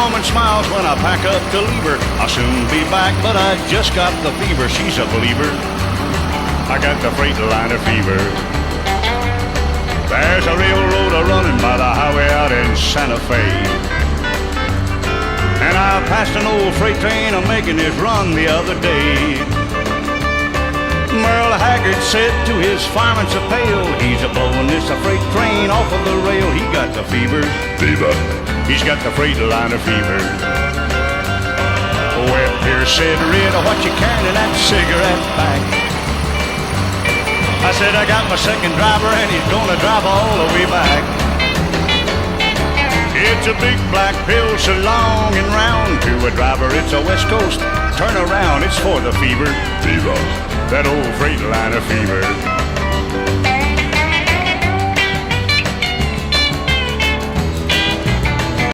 woman smiles when I pack up to leave her. I'll soon be back, but I just got the fever. She's a believer. I got the Freightliner fever. There's a railroad running by the highway out in Santa Fe. And I passed an old freight train making his run the other day. Merle Haggard said to his fireman so pale, he's a-blowing this freight train off of the rail. He got the fever. Fever. He's got the Freightliner fever. Well, here said Red, what you carrying in that cigarette pack? I said, I got my second driver and he's gonna drive all the way back. It's a big black pill so long and round. To a driver, it's a West Coast turn around. It's for the fever. Fever. That old Freightliner fever.